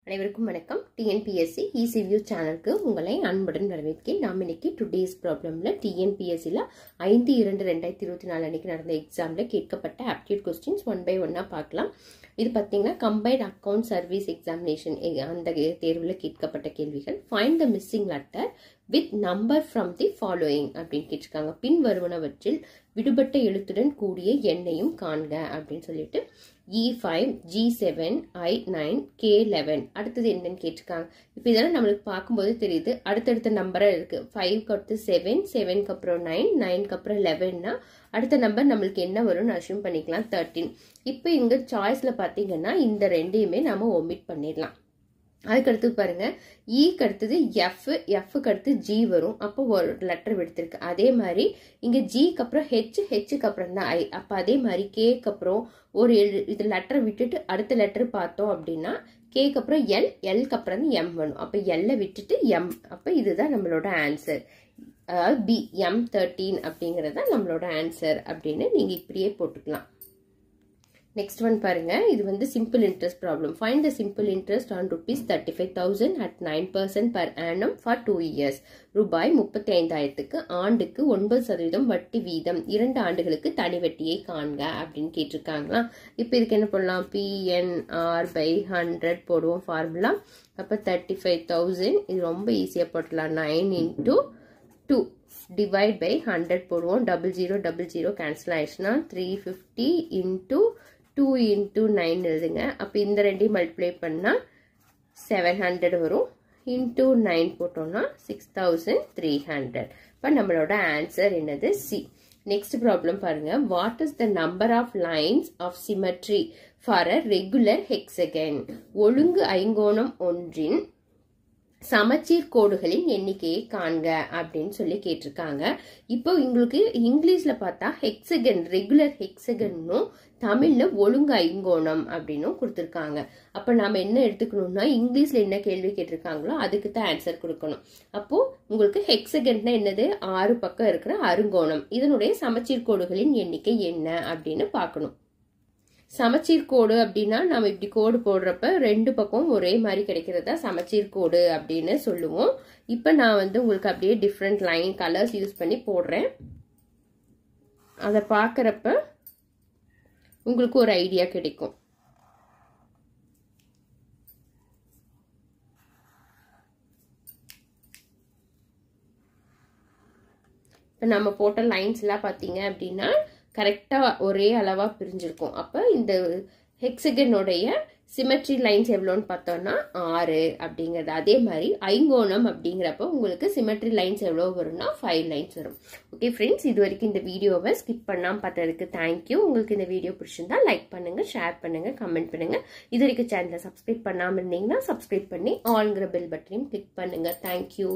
அனைவருக்கும் வணக்கம். TNPSC easy view சேனலுக்கு உங்களை அன்புடன் வரவேற்கிறேன். நாம் இன்னைக்கு டுடேஸ் ப்ராப்ளம்ல டிஎன்பிஎஸ்சியில் 5/2/2024 அன்னைக்கு நடந்த எக்ஸாம்ல கேட்கப்பட்ட ஆப்டிடியூட் கொஸ்டின்ஸ் ஒன் பை ஒன்னா பார்க்கலாம். இது பார்த்தீங்கன்னா கம்பைன்ட் அக்கவுண்ட் சர்வீஸ் எக்ஸாமினேஷன் அந்த தேர்வில் கேட்கப்பட்ட கேள்விகள். Find the missing letter with number from the following அப்படின்னு கேட்டிருக்காங்க. பின் வருவனவற்றில் விடுபட்ட எழுத்துடன் கூடிய எண்ணையும் காண்க அப்படின்னு சொல்லிட்டு E5, G7, I9, K11 அடுத்தது என்னன்னு கேட்டிருக்காங்க. இப்போ இதெல்லாம் நம்மளுக்கு பார்க்கும்போது தெரியுது அடுத்தடுத்த நம்பராக இருக்கு. 5க்கு அடுத்து 7, 7க்கு அப்புறம் 9, 9க்கு அப்புறம் 11னா அடுத்த நம்பர் நம்மளுக்கு என்ன வரும்னு அஷ்யூம் பண்ணிக்கலாம் 13. இப்போ இங்க சாய்ஸ்ல பார்த்தீங்கன்னா இந்த ரெண்டையுமே நாம ஒமிட் பண்ணிடலாம். அதுக்கடுத்து பாருங்க ஈக்கு அடுத்தது எஃப்க்கு அடுத்து ஜி வரும். அப்போ ஒரு லெட்டர் எடுத்திருக்கு. அதே மாதிரி இங்க ஜிக்கு அப்புறம் ஹெச்சுக்கு அப்புறம் தான் ஐ. அப்போ அதே மாதிரி கேக்கு அப்புறம் ஒரு இது லெட்டர் விட்டுட்டு அடுத்த லெட்டர் பார்த்தோம் அப்படின்னா கேக்கு அப்புறம் எல்க்கு அப்புறம் எம் வரும். அப்போ எல்லை விட்டுட்டு எம். அப்போ இதுதான் நம்மளோட ஆன்சர். அதாவது பி M13 அப்படிங்கறத நம்மளோட ஆன்சர் அப்படின்னு நீங்க இப்படியே போட்டுக்கலாம். நெக்ஸ்ட் ஒன் பாருங்க. இது வந்து simple interest problem. Find the simple interest on ₹35,000 at 9% per annum for 2 years. ரூபாய் 35,000க்கு ஆண்டுக்கு 9% வட்டி வீதம் 2 ஆண்டுகளுக்கு தனி வட்டியை காண்க அப்படின்னு கேட்டிருக்காங்களா. இப்போ இதுக்கு என்ன பண்ணலாம்? PNR/100 போடுவோம் ஃபார்முலா. அப்போ 35,000 இது ரொம்ப ஈஸியா போட்டலாம். 9 into 2 divide by 100 போடுவோம். 0000 கேன்சல் ஆயிடுச்சுன்னா 350 into 2 into 9 எழுதுங்க. அப்போ இந்த ரெண்டையும் மல்டிப்ளை பண்ணா 700 வரும். into 9 போட்டோம்னா 6300. இப்போ நம்மளோட ஆன்சர் என்னது? சி. நெக்ஸ்ட் ப்ராப்ளம் பாருங்க. What is the number of lines of symmetry for a regular hexagon? ஒழுங்கு ஐங்கோணம் ஒன்றின் சமச்சீர் கோடுகளின் எண்ணிக்கையை காண்க அப்படின்னு சொல்லி கேட்டிருக்காங்க. இப்போ உங்களுக்கு இங்கிலீஷ்ல பார்த்தா ஹெக்ஸகன் ரெகுலர் ஹெக்ஸகன்னும் தமிழ்ல ஒழுங்கு ஐங்கோணம் அப்படின்னும் கொடுத்துருக்காங்க. அப்ப நாம என்ன எடுத்துக்கணும்னா இங்கிலீஷ்ல என்ன கேள்வி கேட்டிருக்காங்களோ அதுக்கு தான் ஆன்சர் கொடுக்கணும். அப்போ உங்களுக்கு ஹெக்ஸகன்னா என்னது? 6 பக்கம் இருக்கிற அருங்கோணம். இதனுடைய சமச்சீர் கோடுகளின் எண்ணிக்கை என்ன அப்படின்னு பார்க்கணும். சமச்சீர் கோடு அப்படின்னா நம்ம இப்படி கோடு போடுறப்ப 2 பக்கம் ஒரே மாதிரி கிடைக்கிறதா சமச்சீர் கோடு அப்படின்னு சொல்லுவோம். இப்ப நான் வந்து உங்களுக்கு அப்படியே டிஃப்ரெண்ட் லைன் கலர்ஸ் யூஸ் பண்ணி போடுறேன். அதை பார்க்கறப்ப உங்களுக்கு ஒரு ஐடியா கிடைக்கும். இப்ப நம்ம போட்ட லைன்ஸ் எல்லாம் பாத்தீங்க அப்படின்னா கரெக்டா ஒரே அளவா பிரிஞ்சிருக்கும். அப்ப இந்த ஹெக்ஸகனுடைய சிமெட்ரி லைன்ஸ் எவ்வளோன்னு பார்த்தோம்னா 6 அப்படிங்கிறது. அதே மாதிரி ஐங்கோணம் அப்படிங்கிறப்ப உங்களுக்கு சிமெட்ரி லைன்ஸ் எவ்வளோ வரும்னா 5 லைன்ஸ் வரும். ஓகே ஃப்ரெண்ட்ஸ், இது வரைக்கும் இந்த வீடியோவை ஸ்கிப் பண்ணாம பார்த்ததுக்கு தேங்க்யூ. உங்களுக்கு இந்த வீடியோ பிடிச்சிருந்தா லைக் பண்ணுங்க, ஷேர் பண்ணுங்க, கமெண்ட் பண்ணுங்க. இது வரைக்கும் சேனலை சப்ஸ்கிரைப் பண்ணாம இருந்தீங்கன்னா சப்ஸ்கிரைப் பண்ணி ஆல்ங்கிற பெல் பட்டனையும் கிளிக் பண்ணுங்க. தேங்க்யூ.